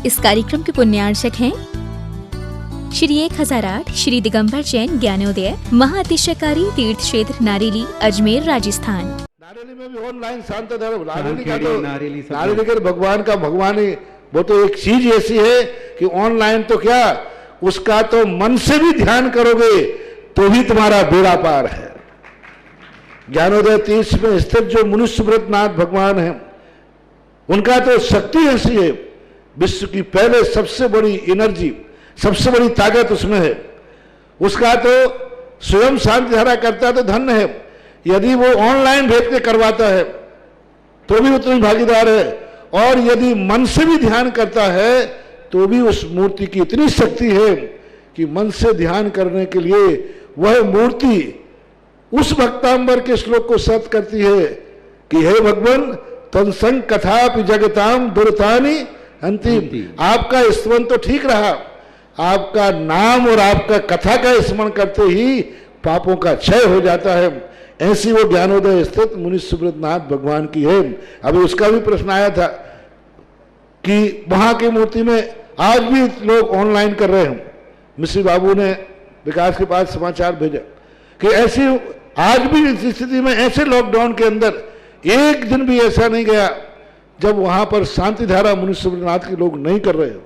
इस कार्यक्रम के पुण्यार्चक हैं श्री 1008 श्री दिगंबर जैन ज्ञानोदय महाअतिशयकारी तीर्थ क्षेत्र नारेली अजमेर राजस्थान। नारेली में भी ऑनलाइन शांत धर्म नारेली का भगवान का भगवान ही वो तो एक चीज ऐसी है कि ऑनलाइन तो क्या उसका तो मन से भी ध्यान करोगे तो भी तुम्हारा बेड़ा पार है। ज्ञानोदय तीर्थ में स्थित जो मुनि सुब्रतनाथ भगवान है उनका तो शक्ति ऐसी है, विश्व की पहले सबसे बड़ी एनर्जी सबसे बड़ी ताकत उसमें है। उसका तो स्वयं शांति धारा करता तो धन्य है, यदि वो ऑनलाइन भेज के करवाता है तो भी उतनी भागीदार है, और यदि मन से भी ध्यान करता है तो भी उस मूर्ति की इतनी शक्ति है कि मन से ध्यान करने के लिए वह मूर्ति उस भक्तांबर के श्लोक को सत्य करती है कि हे भगवान तत्संग कथापि जगताम दुर्तानि अंतिम। आपका स्मरण तो ठीक रहा, आपका नाम और आपका कथा का स्मरण करते ही पापों का क्षय हो जाता है। ऐसी वो ज्ञानोदय स्थित मुनि सुब्रतनाथ भगवान की है। अभी उसका भी प्रश्न आया था कि वहां की मूर्ति में आज भी लोग ऑनलाइन कर रहे हैं। मिश्री बाबू ने विकास के पास समाचार भेजा कि ऐसी आज भी इस स्थिति में ऐसे लॉकडाउन के अंदर एक दिन भी ऐसा नहीं गया जब वहां पर शांति धारा मुनि सुब्रतनाथ के लोग नहीं कर रहे हो।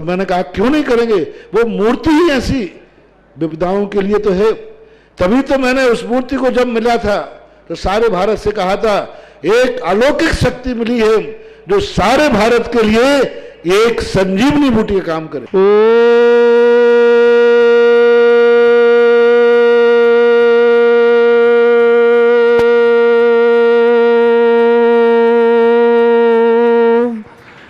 मैंने कहा क्यों नहीं करेंगे, वो मूर्ति ही ऐसी विपदाओं के लिए तो है। तभी तो मैंने उस मूर्ति को जब मिला था तो सारे भारत से कहा था एक अलौकिक शक्ति मिली है जो सारे भारत के लिए एक संजीवनी बूटी का काम करे।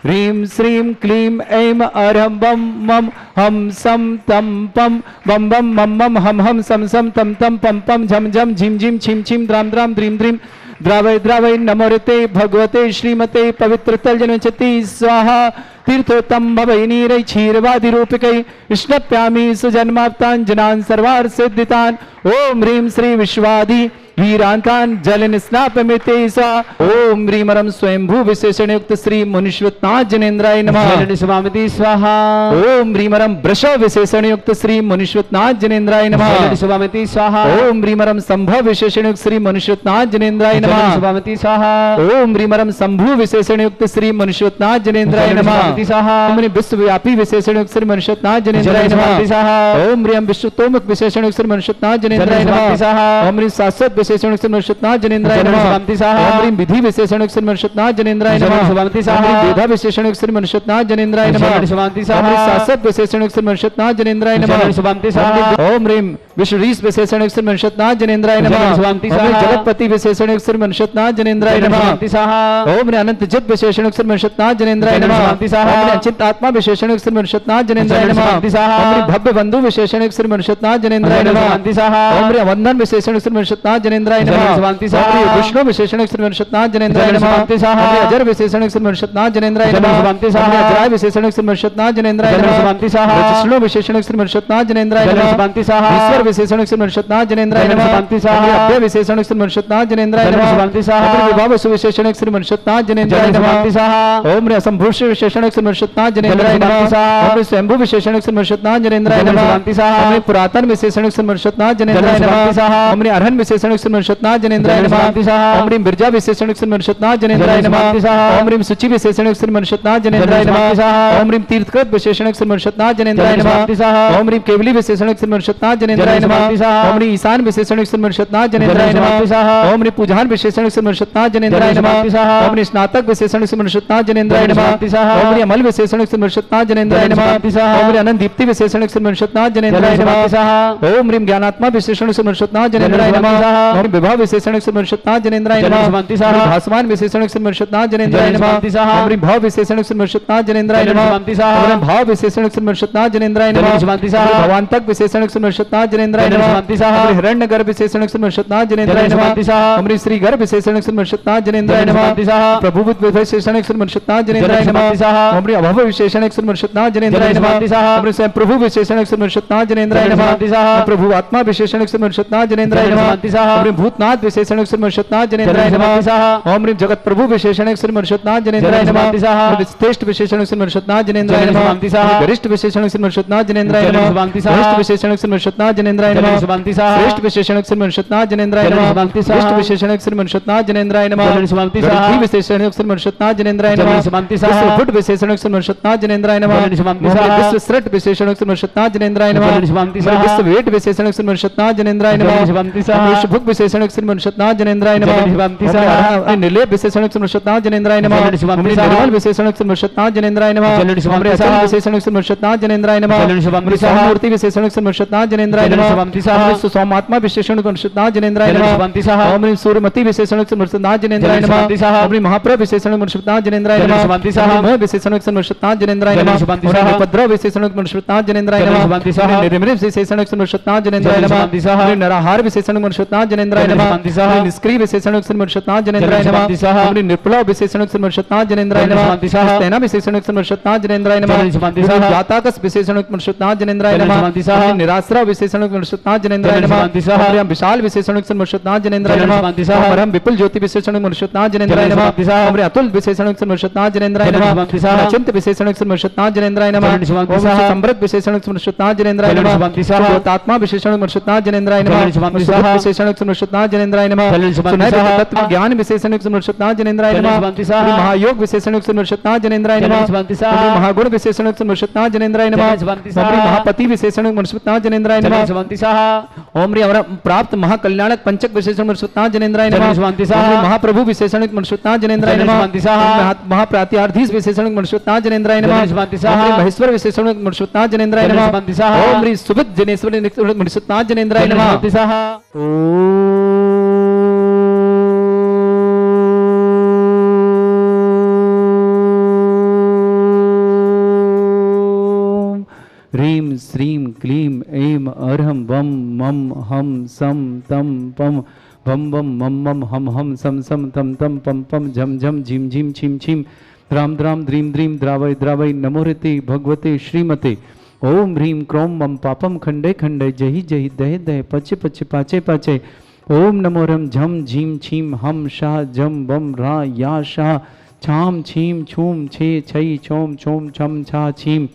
ह्रीं श्रीं क्लीं ऐं अरहं बम मम हम सम तम पम बम बम मम मम हम हम सम सम तम तम पम पम झम झम झिम झिम छिम छिम द्राम द्राम द्रीम द्रीम द्रावय द्रावय नमोरते भगवते श्रीमते पवित्र तलजनचति स्वाहा तीर्थोत्तम भवै नीरै क्षीरवादि रूपिकै विष्णप्यामि सुजन्माप्तान् सर्वार्थ सिद्धितान्। ओम ह्रीं श्री विश्वादि वीरांतान जल स्नापमिते सा। ओम ह्रीमरम स्वयंभू विशेषण युक्त श्री मुनिश्वतनाथ जनेन्द्राय नमः स्वामिति स्वाहा। ओम ह्रीमरम वृष विशेषण युक्त श्री मुनिश्वतनाथ जनेन्द्राय नमः स्वामिति स्वाहा। ओम ह्रीमरम संभव विशेषण युक्त श्री मुनिश्वतनाथ जनेन्द्राय नमः स्वामिति स्वाहा। ओम ह्रीमरम संभू विशेषण युक्त श्री मुनिश्वतनाथ जनेन्द्राय नमः स्वाहा। ओम विश्वव्यापी विशेषण युक्त श्री मुनिश्वतनाथ जनेन्द्राय नमः स्वाहा। ओम ह्रीम विश्वतोमुख विशेषण युक्त श्री मुनिश्वतनाथ जनेन्द्राय नमः स्वाहा। ओम ह्रीम शाश्वत विशेषण मुनिश्वतनाथ जनेन्द्राय नमः ओम ह्रीं विधि विशेषण मुनिश्वतनाथ जनेन्द्राय नमः ओम वेदा विशेषण मुनिश्वतनाथ जनेन्द्राय नमः ओम शाश्वत विशेषण मुनिश्वतनाथ जनेन्द्राय नमः ओम ह्रीं विश्वरीश विशेषण मुनिश्वतनाथ जनेन्द्राय नमः ओम जगतपति विशेषण मुनिश्वतनाथ जनेन्द्राय नमः ओम अनंत जित विशेषण मुनिश्वतनाथ जनेन्द्राय नमः ओम अचिंत आत्मा विशेषण मुनिश्वतनाथ जनेन्द्राय नमः ओम भव्य बंधु विशेषण मुनिश्वतनाथ जनेन्द्राय नमः ओम वंदन विशेषण मुनिश्वतनाथ जनेन्द्राय नमः विष्णु विशेषण मुनिश्वतनाथ जनेन्द्राय नमः अजर विशेषण मुनिश्वतनाथ जनेन्द्राय नमः अजराय विशेषण मुनिश्वतनाथ जनेन्द्राय नमः विष्णु विशेषण मुनिश्वतनाथ जनेन्द्राय नमः ईश्वर विशेषण मुनिश्वतनाथ जनेन्द्राय नमः अभ्य विशेषण मुनिश्वतनाथ जनेन्द्राय नमः विभाव विशेषण मुनिश्वतनाथ जनेन्द्राय नमः ओम असंभूष विशेषण मुनिश्वतनाथ जनेन्द्राय नमः ओम स्वयंभू विशेषण मुनिश्वतनाथ जनेन्द्राय नमः पुरातन विशेषण मुनिश्वतनाथ जनेन्द्राय नमः ओम अरहन विशेषण मुनिश्वतनाथ जनेन्द्राय नमः ओम ह्रीं बिरजा विशेषण मुनिश्वतनाथ जनेन्द्राय नमः ओम ह्रीं शुचि विशेषण मुनिश्वतनाथ जनेन्द्राय नमः ओम ह्रीं तीर्थकृत विशेषण मुनिश्वतनाथ जनेन्द्राय नमः ओम ह्रीं केवली विशेषण मुनिश्वतनाथ जनेन्द्राय नमः ओम ह्रीं ईशान विशेषण मुनिश्वतनाथ जनेन्द्राय नमः ओम ह्रीं पूजान विशेषण मुनिश्वतनाथ जनेन्द्राय नमः ओम ह्रीं स्नातक विशेषण मुनिश्वतनाथ जनेन्द्राय नमः ओम ह्रीं अमल विशेषण मुनिश्वतनाथ जनेन्द्राय नमः ओम ह्रीं अनंत दीप्ति विशेषण मुनिश्वतनाथ जनेन्द्राय नमः ओम ह्रीं ज्ञानात्मा विशेषण मुनिश्वतनाथ जनेन्द्राय नमः ओम विभाव विशेषण मुनिश्वतनाथ जनेन्द्राय नमः भासमान विशेषण मुनिश्वतनाथ जनेन्द्राय नमः ओम ह्रीं भाव विशेषण मुनिश्वतनाथ जनेन्द्राय नमः ओम भाव विशेषण मुनिश्वतनाथ जनेन्द्राय नमः भवांतक विशेषण मुनिश्वतनाथ जनेन्द्राय नमः हिरण्यगर्भ विशेषण मुनिश्वतनाथ जनेन्द्राय नमः ओम ह्रीं श्रीगर्भ विशेषण मुनिश्वतनाथ जनेन्द्राय नमः प्रभुभूत विशेषण मुनिश्वतनाथ जनेन्द्राय नमः ओम ह्रीं अभव विशेषण मुनिश्वतनाथ जनेन्द्राय नमः ओम ह्रीं स्वयं प्रभु विशेषण मुनिश्वतनाथ जनेन्द्राय नमः प्रभु आत्मा विशेषण मुनिश्वतनाथ जनेन्द्राय नमः ओम ह्रीं भूतनाथ विशेषण श्री मरुषोत्तनाथ जनेन्द्राय नमः। ओम ह्रीं जगत प्रभु विशेषण श्री मरुषोत्तनाथ जनेन्द्राय नमः। श्रेष्ठ विशेषण श्री मरुषोत्तनाथ जनेन्द्राय नमः। गरिष्ठ विशेषण श्री मरुषोत्तनाथ जनेन्द्राय नमः। गरिष्ठ विशेषण श्री मरुषोत्तनाथ जनेन्द्राय नमः। श्रेष्ठ विशेषण श्री मरुषोत्तनाथ जनेन्द्राय नमः। श्रेष्ठ विशेषण श्री मरुषोत्तनाथ जनेन्द्राय नमः। विशेषण श्री मरुषोत्तनाथ जनेन्द्राय नमः। फुट विशेषण श्री मरुषोत्तनाथ जनेन्द्राय नमः। विश्व श्रट विशेषण श्री मरुषोत्तनाथ जनेन्द्राय नमः। विश्व वेट विशेषण श्री मरुषोत्तनाथ जनेन्द्राय नमः। विश्व भुग विशेषण श्री मरुषोत्तनाथ जनेन्द्राय नमः। निर्लेप विशेषण श्री मरुषोत्तनाथ जनेन्द्राय नमः। निर्मल विशेषण श्री मरुषोत्तनाथ जनेन्द्राय नमः। अचल विशेषण श्री मरुषोत्तनाथ जनेन्द्राय नमः। मूर्ति विशेषण श्री मरुषोत्तनाथ जनेन्द्राय नमः। सोमात्मा विशेषण मरुषोत्तनाथ जनेन्द्राय नमः। ओम सूर्यमती विशेषण श्री मरुषोत्तनाथ जनेन्द्राय नमः। ओम महाप्रभ विशेषण मरुषोत्तनाथ जनेन्द्राय नमः। विशेषण श्री मरुषोत्तनाथ जनेन्द्राय नमः। भद्र विशेषण मरुषोत्तनाथ जनेन्द्राय नमः। निर्मल विशेषण श्री मरुषोत्तनाथ जनेन्द्राय नमः। नरहार विशेषण मरुषोत्तनाथ जनेन्द्राय नमः। निष्क्रिय विशेषण श्री मरुषोत्तनाथ जनेन्द्राय नमः। निर्पला विशेषण श्री मरुषोत्तनाथ जनेन्द्राय नमः। सेना विशेषण श्री मरुषोत्तनाथ जनेन्द्राय नमः। जाताकस विशेषण मरुषोत्तनाथ जनेन्द्राय नमः। निराश्रा विशेषण मरुषोत्तनाथ जनेन्द्राय नमः। विशाल विशेषण श्री मरुषोत्तनाथ जनेन्द्राय नमः। परम विपुल ज्योति विशेषण मरुषोत्तनाथ जनेन्द्राय नमः। अतुल विशेषण श्री मरुषोत्तनाथ जनेन्द्राय नमः। अचिंत विशेषण श्री मरुषोत्तनाथ जनेन्द्राय नमः। समृद्ध विशेषण श्री मरुषोत्तनाथ जनेन्द्राय नमः। आत्मा विशेषण मरुषोत्तनाथ जनेन्द्राय नमः। विशेषण श्री मरुषोत्तनाथ जनेन्द्राय नमः। तत्व ज्ञान विशेषण श्री मरुषोत्तनाथ जनेन्द्राय नमः। महायोग विशेषण श्री मरुषोत्तनाथ जनेन्द्राय नमः। महागुण विशेषण श्री मरुषोत्तनाथ जनेन्द्राय नमः। महापति विशेषण मरुषोत्तनाथ जनेन्द्राय नमः। ओम ह्रीं प्राप्त महाकल्याणक पंचक विशेषण मरुषोत्तनाथ जनेन्द्राय नमः। महाप्रभु विशेषण मरुषोत्तनाथ जनेन्द्राय नमः। महाप्रात्यार्थीस विशेषण मरुषोत्तनाथ जनेन्द्राय नमः। महेश्वर विशेषण मरुषोत्तनाथ जनेन्द्राय नमः। ओम ह्रीं सुबुद्ध जनेश्वर मरुषोत्तनाथ जनेन्द्राय नमः। ह्रीं श्रीं क्लीं ऐं अरहं वं मं हम सम तम पम भम वम मम मम हम हम सम सम तम तम पम पम झम झम झिम झिम छिम छिम द्राम द्राम द्रीम द्रीम द्रावय द्रावय नमोहते भगवते श्रीमते। ओम ह्रीं क्रों मम पापम खंडे खंडे जहि जहि दहे दहे पचे पचे पाचे पाचे। ओम नमो रम झम झीम छीम हम शाह जम बम रा या शाह छाम छीम छूम छे छई छोम छोम छम छा छीम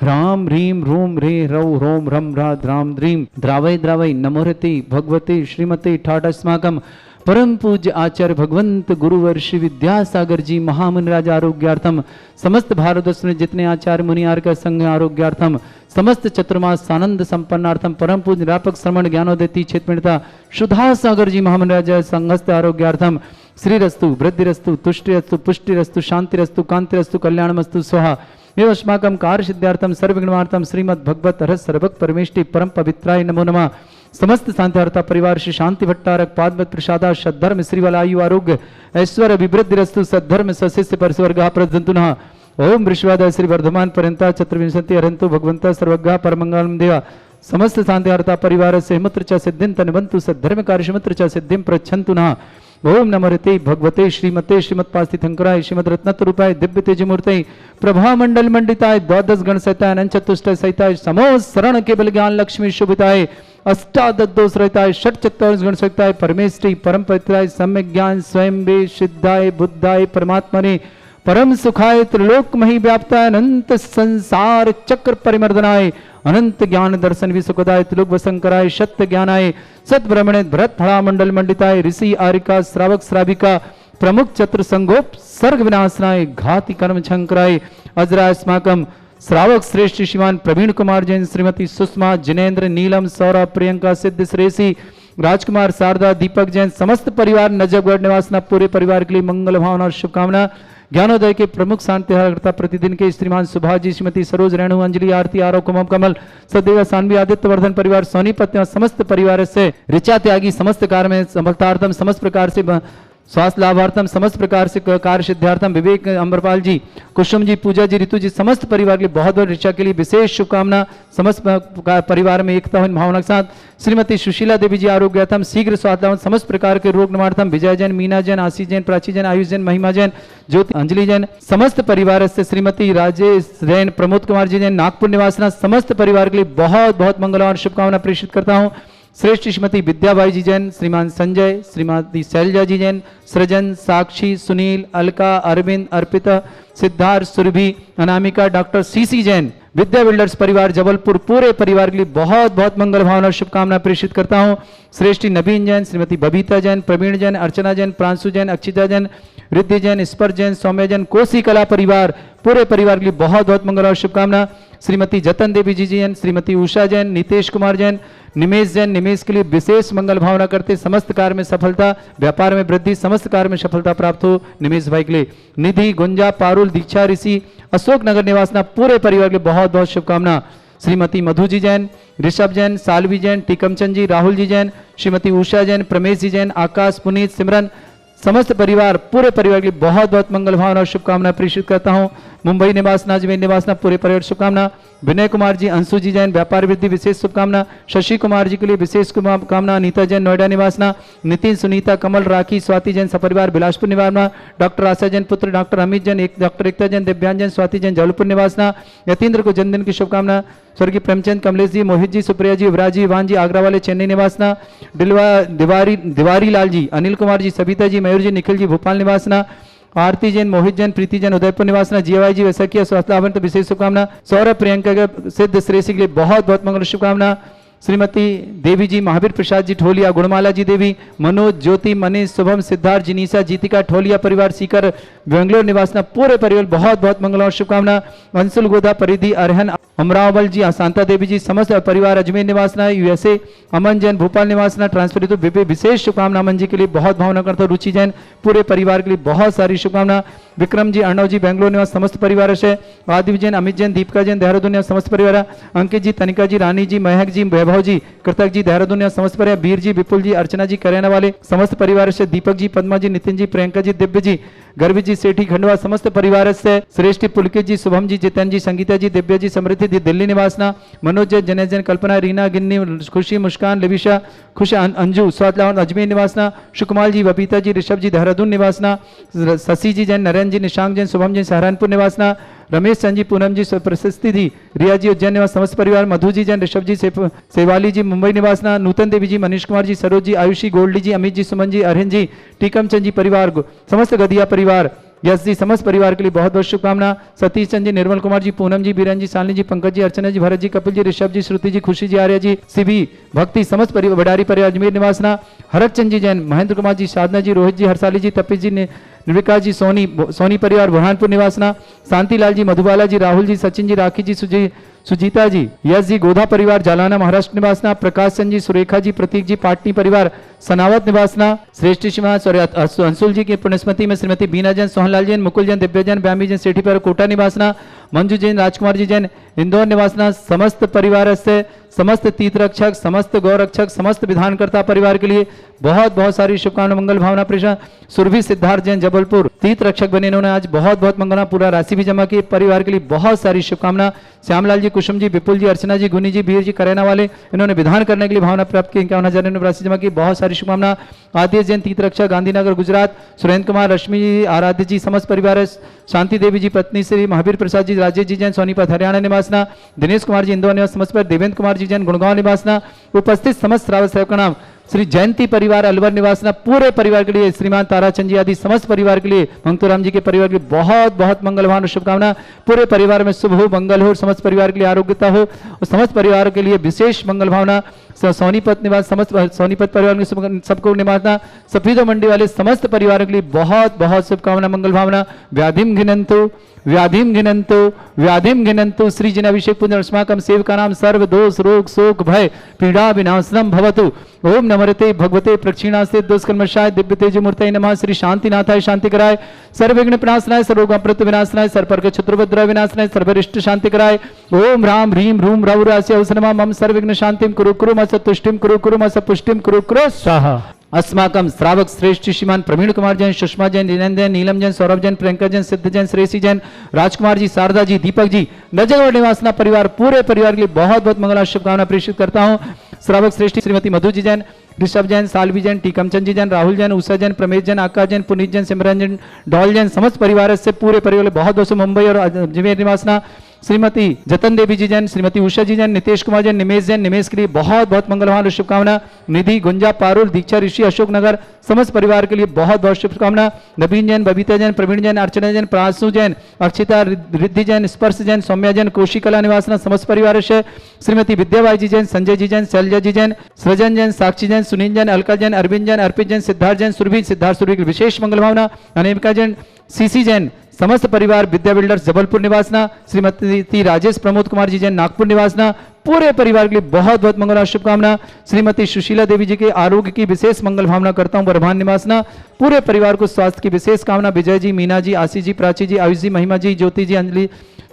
राम ह्रीं रूम रे रौ रोम रम रा द्राम द्रीम द्रावय द्रावय नमोहते भगवते श्रीमते ठाट अस्माकम परम पूज्य आचार्य भगवंत गुरुवर श्री विद्यासागर जी महामुनि राज आरोग्यार्थम समस्त भारतवर्ष में जितने आचार्य मुनियार का संघ आरोग्यार्थम समस्त चतुर्मास आनंद संपन्नार्थम परम पूज्य निरापक श्रवण ज्ञानोदय क्षेत्रता सुधा सागर जी महामुनि राज संघस्थ आरोग्यार्थम श्रीरस्तु वृद्धिरस्तु तुष्टिरस्तु पुष्टिरस्तु शांतिरस्तु कांतिरस्तु कल्याणमस्तु स्वाहा। अस्माकं कार्य सिद्धार्थम सर्वगुणार्थम श्रीमद् भगवत हर सर्वक परमेष्टि परम पवित्राय नमो नमः। समस्त शांतिहर्ता परिवार श्री शांति भट्टारक पादमत प्रसादा सद्धर्म श्रीवल आयु आरोग्य ऐश्वर्य अभिवृद्धिरस्तु सद्धर्म सशिष्य परस्वर्गः प्रदन्तुनः। ओम विश्वादय श्री वर्धमान पर्यंता चतुर्विंशति अरंतु भगवंता सर्वज्ञ परमंगलम देवा समस्त शांतिहर्ता परिवार से हिमत्र च सिद्धिं तनवन्तु सद्धर्म कार्यशमत्र च सिद्धिं प्रच्छन्तु नः। ओम नमोरते भगवते श्रीमते श्रीमत्पास्थितंकराय श्रीमद रत्नतरूपाय दिव्य तेजमूर्ते प्रभा मंडल मंडिताय द्वादश गण सहिताय अनंत चतुष्ट सहिताय समो शरण केवल ज्ञान लक्ष्मी शुभिताय अष्टादश दोष रहताय षट चत्वारिश गण सहिताय परमेष्टि परम पवित्राय सम्यक ज्ञान स्वयं वे सिद्धाय बुद्धाय परमात्मने परम सुखाय त्रिलोकमहि व्याप्ताय अनंत संसार चक्र परिमर्दनाय अनंत ज्ञान दर्शन विसुखदाय त्रिलोक वसंकराय सत्य ज्ञानाय सत ब्रह्मणे भरत फला मंडल मंडिताय ऋषि आरिका श्रावक श्राविका प्रमुख चतुर संगोप सर्ग विनाशनाय घाति कर्म छंकराय अजरास्माकम श्रावक श्रेष्ठ श्रीमान प्रवीण कुमार जैन श्रीमती सुषमा जिनेन्द्र नीलम सौरभ प्रियंका सिद्ध श्रेषी राजकुमार शारदा दीपक जैन समस्त परिवार नजफगढ़ निवासना पूरे परिवार के लिए मंगल भावना और शुभकामना। ज्ञानोदय के प्रमुख शांतिहर्ता प्रतिदिन के श्रीमान सुभाष जी श्रीमती सरोज रेणु अंजलि आरती आरोप कुमम कमल सदैव सान्वी आदित्य वर्धन परिवार सोनीपत समस्त परिवार से ऋचा त्यागी समस्त कार्य में समर्थार्थम समस्त प्रकार से स्वास्थ्य लाभार्थम समस्त प्रकार से कार्य सिद्धार्थम विवेक अम्बरपाल जी कुसुम जी पूजा जी ऋतु जी समस्त परिवार के लिए बहुत बहुत ऋचा के लिए विशेष शुभकामना। समस्त परिवार में एकता भावना के साथ श्रीमती सुशीला देवी जी आरोग्यार्थम शीघ्र स्वास्थ्य समस्त प्रकार के रोग निवारणार्थम विजय जैन मीना जैन आशीष जैन प्राची जैन आयुष जैन महिमा जैन ज्योति अंजलि जैन समस्त परिवार से श्रीमती राजेश जैन प्रमोद कुमार जी जैन नागपुर निवासना समस्त परिवार के लिए बहुत बहुत मंगलवार शुभकामना प्रेषित करता हूँ। श्रेष्ठ श्रीमती विद्याबाई जी जैन, श्रीमान संजय, श्रीमती शैलजा जी जैन, सृजन, साक्षी, सुनील, अलका, अरविंद, अर्पिता, सिद्धार्थ, सुरभि, अनामिका, डॉक्टर सीसी जैन, विद्या बिल्डर्स परिवार जबलपुर, पूरे परिवार के लिए बहुत बहुत मंगल भावना और शुभकामना प्रेषित करता हूं। श्रेष्ठी नवीन जैन, श्रीमती बबीता जैन, प्रवीण जैन, अर्चना जैन, प्रांशु जैन, अक्षिता जैन, रिद्धि जैन, स्पर जैन, सौम्य जैन, कोसी कला परिवार, पूरे परिवार के लिए बहुत बहुत मंगल और शुभकामना। श्रीमती जतन देवी जी जैन, श्रीमती उषा जैन, नितेश कुमार जैन, निमेश जैन, निमेश के लिए विशेष मंगल भावना करते, समस्त कार्य में सफलता, व्यापार में वृद्धि, समस्त कार्य में सफलता प्राप्त हो निमेश भाई के लिए। निधि, गुंजा, पारुल, दीक्षा ऋषि, अशोक नगर निवासना, पूरे परिवार के लिए बहुत बहुत शुभकामना। श्रीमती मधु जी जैन, ऋषभ जैन, सालवी जैन, टीकमचंद जी, राहुल जी जैन, श्रीमती उषा जैन, प्रमेश जी जैन, आकाश, पुनीत, सिमरन, समस्त परिवार, पूरे परिवार के लिए बहुत बहुत मंगल भावना और शुभकामना प्रेषित करता हूं। मुंबई निवासना, अजमेर निवासना, पूरे परिवार शुभकामना। विनय कुमार जी, अंशु जी जैन, व्यापार वृद्धि विशेष शुभकामना। शशि कुमार जी के लिए विशेष शुभकामना। अनीता जैन, नोएडा निवासना। नितिन, सुनीता, कमल, राखी, स्वाति जैन, सपरिवार बिलासपुर निवासना। डॉक्टर आशा जैन पुत्र, डॉक्टर अमित जैन, डॉक्टर एकता जैन, दिव्यांग जैन, स्वाति जैन, जबलपुर निवासना। यतीन्द्र को जन्मदिन की शुभकामना। स्वर्गीय प्रेमचंद, कमलेश जी, मोहित जी, सुप्रिया जी, युवराज जी, इवान जी, आगरा वाले, चेन्नई निवासना। दिवारी लाल जी, अनिल कुमार जी, सविता जी, मयूर जी, निखिल जी, भोपाल निवासना। आरती जैन, मोहित जैन, प्रीति जैन, उदयपुर निवासना। जीवाई जी, वैसाखिया, स्वास्थ्य विशेष शुभकामना। सौरभ, प्रियंका के सिद्ध श्रेयसी के लिए बहुत बहुत मंगल शुभकामना। श्रीमती देवी जी, महावीर प्रसाद जी, ठोलिया, गुणमाला जी देवी, मनोज, ज्योति, मनीष, शुभम, सिद्धार्थ, जिनीसा, जीतिका, ठोलिया परिवार, सीकर, बेंगलोर निवासना, पूरे परिवार बहुत बहुत मंगल और शुभकामना। अंशुल, गोदा, परिधि, अरहन, अमरावल जी, शांता देवी जी, समस्त परिवार अजमेर निवासना, यूएसए। अमन जैन, भोपाल निवासना, ट्रांसफर हेतु विशेष शुभकामना। अमन जी के लिए बहुत भावना करता हूं। रुचि जैन, पूरे परिवार के लिए बहुत सारी शुभकामना। विक्रम जी, अर्णव जी, बेंगलोर निवास, समस्त परिवार से। आदिव जैन, अमित जैन, दीपिका जैन, देहरादून निवास, समस्त परिवार। अंकित जी, तनिका जी, रानी जी, महक जी, वैभव जी, कृतक जी, देहरादून निवास, समस्त परिवार। वीर जी, विपुल जी, अर्चना जी, करेना वाले, समस्त परिवार से। दीपक जी, पद्मा जी, नितिन जी, प्रियंका जी, दिव्य जी, गर्वी जी, सेठी, खंडवा, समस्त परिवार से। श्रेष्ठी, पुलकित जी, शुभम जी, जितेन जी, संगीता जी, दिव्या जी, समृद्धि जी, दिल्ली निवासना। मनोज जैन, जनेश जैन, कल्पना, रीना, गिन्नी, खुशी, मुस्कान, लिविशा, खुश, अंजू, स्वातलावन, अजमेर निवासना। सुकुमाल जी, बबीता जी, ऋषभ जी, देहरादून निवासना। शशि जी जैन, नरेंद्र जी, निशांक जैन, शुभम जैन, सहारनपुर निवासना। रमेश चंद जी, पूनम जी, प्रशस्ति जी, रिया जी, उज्जैन निवास, समस्त परिवार। मधु जी जैन, ऋषभ जी, सेवाली जी, मुंबई निवासना। नूतन देवी जी, मनीष कुमार जी, सरोज जी, आयुषी, गोल्डी जी, अमित जी, सुमन जी, अरहिन जी, टीकमचंद जी परिवार, समस्त गदिया परिवार, यश जी, समस्त परिवार के लिए बहुत बहुत शुभकामना। सतीश चंद जी, निर्मल कुमार जी, पूनम जी, बीरन जी, शालिनी जी, पंकज जी, अर्चना जी, भरत जी, कपिल जी, ऋषभ जी, श्रुति जी, खुशी जी, आर्य जी, शिवी, भक्ति, समस्त परिवार, बडारी परिवार, अजमेर निवासना। हरक चंद जी जैन, महेंद्र कुमार जी, साधना जी, रोहित जी, हरसाली जी, तपिश जी, निर्विका जी, सोनी परिवार, बुरहानपुर निवासना। शांतिलाल जी, मधुबाला जी, राहुल जी, सचिन जी, राखी जी, सुजीता जी, यश जी, गोधा परिवार, जालाना, महाराष्ट्र निवासना। प्रकाश चंद जी, सुरेखा जी, प्रतीक जी, पाटनी परिवार, सनावत निवासना। श्रेष्ठ अंशुल जी की पुण्यस्मृति में श्रीमती बीना जैन, सोहनलाल जैन, मुकुल जैन, दिव्या जैन, ब्यामी जैन, सेठी पर कोटा निवासना। मंजू जैन, राजकुमार जी जैन, इंदौर निवासना। समस्त परिवार से, समस्त तीर्थ रक्षक, समस्त गौरक्षक, समस्त विधानकर्ता परिवार के लिए बहुत बहुत सारी शुभकामना, मंगल भावना प्रेषण। सुरभि सिद्धार्थ जैन, जबलपुर, तीर्थ रक्षक बने, इन्होंने आज बहुत बहुत मंगलना, पूरा राशि भी जमा की, परिवार के लिए बहुत सारी शुभकामना। श्यामलाल जी, कुसुम जी, विपुल जी, अर्चना जी, गुनी जी, वीर जी, करेना वाले, इन्होंने विधान करने के लिए भावना प्राप्त की, 51,000 राशि जमा की, बहुत सारी शुभकामना। आदेश जैन, तीर्थ रक्षक, गांधीनगर, गुजरात। सुरेंद्र कुमार, रश्मि जी, आराध्य जी, समस्त परिवार। शांति देवी जी, पत्नी श्री महावीर प्रसाद जी, राजेश जी जैन, सोनीपत, हरियाणा निवासना। दिनेश कुमार जी, इंदौर निवास, समस्त पर। देवेंद्र कुमार जी जैन, गुड़गांव निवासना। उपस्थित समस्त श्रावक सेवक का नाम श्री जयंती परिवार, अलवर निवासना, पूरे परिवार के लिए। श्रीमान ताराचंद जी आदि समस्त परिवार के लिए, मंगतूराम जी के परिवार के लिए बहुत बहुत मंगलवान शुभकामना। पूरे परिवार में शुभ हो, मंगल हो, समस्त परिवार के लिए आरोग्यता हो, और समस्त परिवार के लिए विशेष मंगल भावना। सोनीपत निवास, समस्त सोनीपत परिवार के सबको निवासना। सफीदो मंडी वाले समस्त परिवारों के लिए बहुत बहुत शुभकामना, मंगल भावना। व्याधिम घिनंतु, व्याधिम घिनंतु, व्याधिम घिनंतु। श्री जन अभिषेक पुण्य अस्माकं सेवका नाम सर्व दोष रोग शोक भय पीड़ा विनाशनम भवतु। ओम नमरते भगवते प्रक्षिणास्ते दुष्कर्मशाय दिव्य तेज मूर्तये नमः। श्री शांतिनाथाय शांति कराय, सर्वविघ्न प्रणाशनाय, सर्वरोगाप्रत विनाशनाय, सर्पर्क क्षत्रुभद्र विनाशनाय, सर्वरिष्ट शांति कराय। ओम राम ह्रीम रूम रौरास्य औसनमा मम सर्वविघ्न शांतिम कुरु कुरु मस तुष्टिम कुरु कुरु मस पुष्टिम कुरु कुरु स्वाहा। अस्माकं श्रावक श्रेष्ठ श्रीमान प्रवीण कुमार जैन, सुषमा जैन, जिनेन्द्र जैन, नीलम जैन, सौरभ जैन, प्रियंका जैन, सिद्ध जैन, श्रेयसी जैन, राजकुमार जी, शारदा जी, दीपक जी, नजरगढ़ निवासना परिवार, पूरे परिवार के लिए बहुत बहुत मंगल शुभकामना प्रेषित करता हूं। श्रावक श्रेष्ठ श्रीमती मधु जी जैन, ऋषभ जैन, सालवी जैन, टीकमचंद जी जैन, राहुल जैन, उषा जैन, प्रमेश जैन, आकाश जैन, पुनीत जैन, सिमरन जैन, डॉल जैन, समस्त परिवार से पूरे परिवार बहुत बहुत मुंबई और अजमेर निवासना। श्रीमती जतन देवी जी जैन, श्रीमती उषा जी जैन, नितेश कुमार जैन, निमेश जैन, निमेश के लिए बहुत बहुत मंगलवान और शुभकामना। निधि, गुंजा, पारुल, दीक्षा ऋषि, अशोकनगर समस्त परिवार के लिए बहुत बहुत शुभकामना। नवीन जैन, बबीता जैन, प्रवीण जैन, अर्चना जैन, प्रासु जैन, अक्षिता, रिद्धि जैन, स्पर्श जैन, सौम्या जैन, कोशिकला निवासना समस्त परिवार से। श्रीमती विद्याबाई जी जैन, संजय जी जैन, शैलजा जी जैन, सृजन जैन, साक्षी जैन, सुनील जैन, अलका जैन, अरविंद जैन, अर्पित जैन, सिद्धार्थ जैन, सुरभि, सिद्धार्थ सुरभि की विशेष मंगल भावना। अनेमिका जैन, सीसी जैन समस्त परिवार, विद्या बिल्डर्स जबलपुर निवासना। श्रीमती राजेश प्रमोद कुमार जी जैन, नागपुर निवासना पूरे परिवार के लिए बहुत बहुत मंगल और शुभकामना। श्रीमती सुशीला देवी जी के आरोग्य की विशेष मंगल भावना करता हूं, बरभान निवासना पूरे परिवार को स्वास्थ्य की विशेष कामना। विजय जी, मीना जी, आशीष जी, प्राची जी, आयुष जी, महिमा जी, ज्योति जी, अंजलि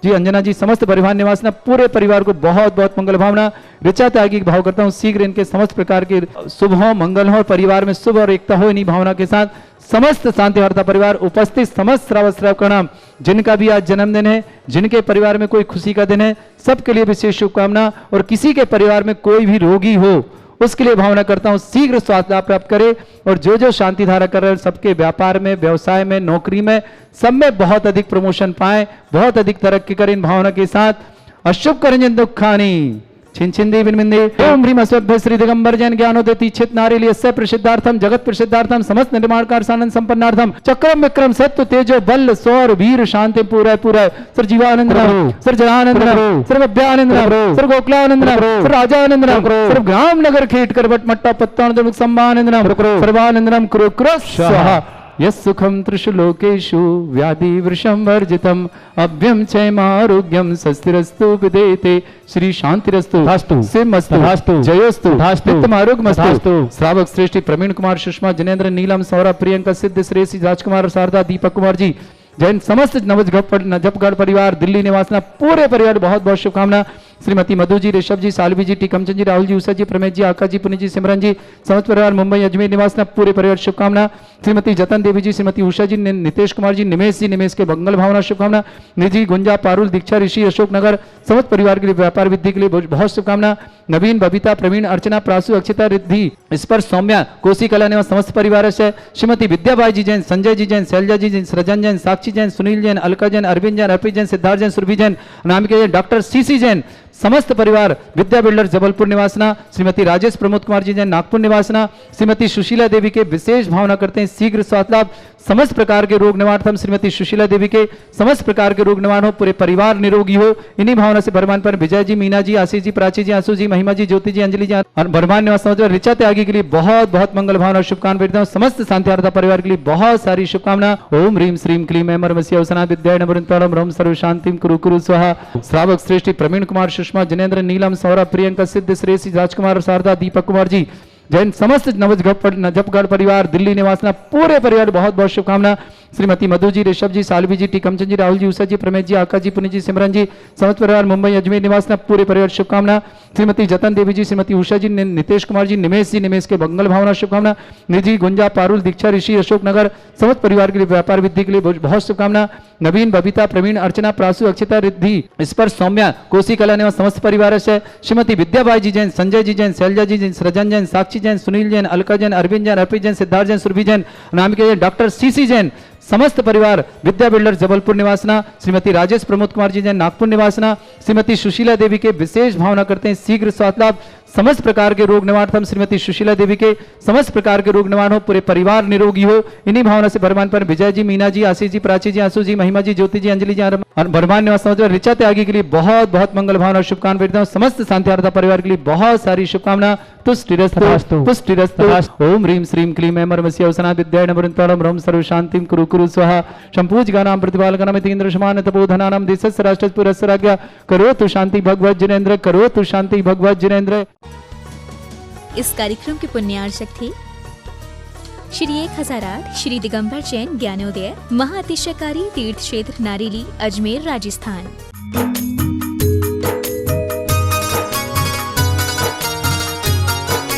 जी, अंजना जी समस्त परिवार निवासना पूरे परिवार को बहुत बहुत मंगल भावना। ऋचा त्यागी भाव करता हूं, शीघ्र इनके समस्त प्रकार के शुभ हो, मंगल हो और परिवार में शुभ और एकता हो। इन्हीं भावना के साथ समस्त शांति वार्ता परिवार उपस्थित समस्त श्रावक का नाम, जिनका भी आज जन्मदिन है, जिनके परिवार में कोई खुशी का दिन है, सबके लिए विशेष शुभकामना। और किसी के परिवार में कोई भी रोगी हो उसके लिए भावना करता हूं शीघ्र स्वास्थ्य लाभ प्राप्त करे। और जो जो शांति धारा कर रहे हैं सबके व्यापार में, व्यवसाय में, नौकरी में, सब में बहुत अधिक प्रमोशन पाए, बहुत अधिक तरक्की करें। इन भावना के साथ अशुभ करें दुखानी छिंछिंदी बिनबिंदी ओम ह्रीम अस्वभ्य श्री दिगंबर जैन ज्ञानोदय तीक्षित नारी यस्य प्रसिद्धार्थम जगत प्रसिद्धार्थम समस्त निर्माण कार सानंद संपन्नार्थम चक्रम विक्रम सत्व तेजो बल सौर वीर शांति पूरा पूरा सर जीवानंद सर जनानंद सर अभ्यानंद सर गोकुलानंद सर राजानंद सर ग्राम नगर खेट करवट मट्टा पत्ता सम्मानंद सर्वानंदनम कुरु कुरु स्वाहा यस्सुखम त्रिषु लोकेषु व्याधि वृषम वर्जितम अभ्यम क्षयमारोग्यम सस्तिरस्तु विदेते श्री शांतिरस्तु सिमस्तु जयोस्तु नित्यमारोग्यमस्तु। श्रावक श्रेष्ठी प्रवीण कुमार, सुषमा, जिनेन्द्र, नीलम, सौरभ, प्रियंका, सिद्ध, श्रेष्ठी, राजकुमार, शारदा, दीपक कुमार जी जैन समस्त नजफगढ़ परिवार, दिल्ली निवासना पूरे परिवार बहुत बहुत शुभकामना। श्रीमती मधु जी, ऋषभ जी, सालवी जी, टीकमचंद जी, राहुल जी, उषा जी, प्रमेश जी, आकाश जी, पुनीत जी, सिमरन जी समस्त परिवार, मुंबई, अजमेर निवासना पूरे परिवार शुभकामना। श्रीमती जतन देवी जी, श्रीमती उषा जी, नितेश कुमार जी, निमेश जी, निमेश के मंगल भावना शुभकामना। निधि, गुंजा, पारुल, दीक्षा ऋषि, अशोकनगर समस्त परिवार के लिए व्यापार वृद्धि के लिए बहुत शुभकामना। नवीन, बबीता, प्रवीण, अर्चना, प्रासु, अक्षिता, रिद्धि, स्पर्श, सौम्या, कोशिकला निवास समस्त परिवार से। श्रीमती विद्याबाई जी जैन, संजय जी जैन, शैलजा जी जैन, सृजन जैन, साक्षी जैन, सुनील जैन, अलका जैन, अरविंद जैन, अर्पित जैन, सिद्धार्थ जैन, सुरभि जैन, अनामिका जैन, डॉक्टर सीसी जैन समस्त परिवार, विद्या बिल्डर्स जबलपुर निवासना। श्रीमती राजेश प्रमोद कुमार जी जैन, नागपुर निवासना। श्रीमती सुशीला देवी के विशेष भावना करते हैं शीघ्र स्वास्थ्य लाभ, समस्त प्रकार के रोग निवारण। श्रीमती सुशीला देवी के समस्त प्रकार के रोग निवारण हो, पूरे परिवार निरोगी हो। इन्हीं भावना से बरमान पर विजय जी, मीना जी, आशीष जी, प्राची जी, आंसू जी, महिमा जी, ज्योति जी, अंजलि जी और बरमान निवास ऋचा त्यागी के लिए बहुत बहुत मंगल भावना शुभकामना भेजता हूं। समस्त शांति वार्ता परिवार के लिए बहुत सारी शुभकामना। ओम ह्रीम श्रीम क्लीम ऐं मर्मस्य अवसना विद्याय नमृतारम ब्रह्म सर्व शांतिम कुरु कुरु स्वाहा। श्रावक श्रेष्ठी प्रवीण कुमार, सुषमा, जिनेन्द्र, नीलम, सौरभ, प्रियंका, सिद्ध, श्रेष्ठी, राजकुमार, शारदा, दीपक कुमार जी जैन समस्त नजफगढ़ परिवार, दिल्ली निवासना पूरे परिवार बहुत बहुत शुभकामना। श्रीमती मधु जी, ऋषभ जी, सालवी जी, टीकमचंद जी, राहुल जी, उषा जी, प्रमेश जी, आकाश जी, पुनीत जी, सिमरन जी समस्त परिवार, मुंबई, अजमेर निवासना पूरे परिवार शुभकामना। श्रीमती जतन देवी जी, श्रीमती उषा जी, नितेश कुमार जी, निमेश के मंगल भावना शुभकामना। निधि, गुंजा, पारुल, दीक्षा ऋषि, अशोकनगर समस्त परिवार के लिए व्यापार वृद्धि के लिए बहुत शुभकामना। नवीन, बबीता, प्रवीण, अर्चना, प्रासु, अक्षिता, रिद्धि, स्पर्श, सौम्या, कोशिकला निवास समस्त परिवार से। श्रीमती विद्याबाई जी जैन, संजय जी जैन, शैलजा जी जैन, सृजन जैन, साक्षी जैन, सुनील जैन, अलका जैन, अरविंद जैन, अर्पित जैन, सिद्धार्थ जैन, सुरभि जैन, अनामिका जैन, डॉक्टर सीसी जैन समस्त परिवार, विद्या बिल्डर्स जबलपुर निवासना। श्रीमती राजेश प्रमोद कुमार जी जैन, नागपुर निवासना। श्रीमती सुशीला देवी के विशेष भावना करते हैं शीघ्र स्वास्थ्य लाभ, समस्त प्रकार के रोग निवारण। श्रीमती सुशीला देवी के समस्त प्रकार के रोग निवारण हो, पूरे परिवार निरोगी हो। इन्हीं भावना से बरमान पर विजय जी, मीना जी, आशीष जी, प्राची जी, आंसू जी, महिमा जी, ज्योति जी, अंजलि जी और बरमान निवास ऋचा त्यागी के लिए बहुत बहुत मंगल भावना शुभकामना भेजता हूं। समस्त शांति वार्ता परिवार के लिए बहुत सारी शुभकामना। तुष्टिरस्तु पुष्टिरस्तु। ओम ह्रीम श्रीम क्लीम ऐं मर्मस्य अवसना विद्याय नमृतारम ब्रह्म सर्व शांतिम कुरु कुरु स्वाहा। शंपूज गानाम प्रतिपालकनाम इंद्र समान तपोधनानाम देशस्य राष्ट्रस्य पुरस्य राज्ञा करोतु शांति भगवत जिनेन्द्र, करोतु शांति भगवत जिनेन्द्र। इस कार्यक्रम के पुण्यार्चक थे श्री 1008 श्री दिगंबर जैन ज्ञानोदय महाअतिशयकारी तीर्थ क्षेत्र नारेली, अजमेर, राजस्थान।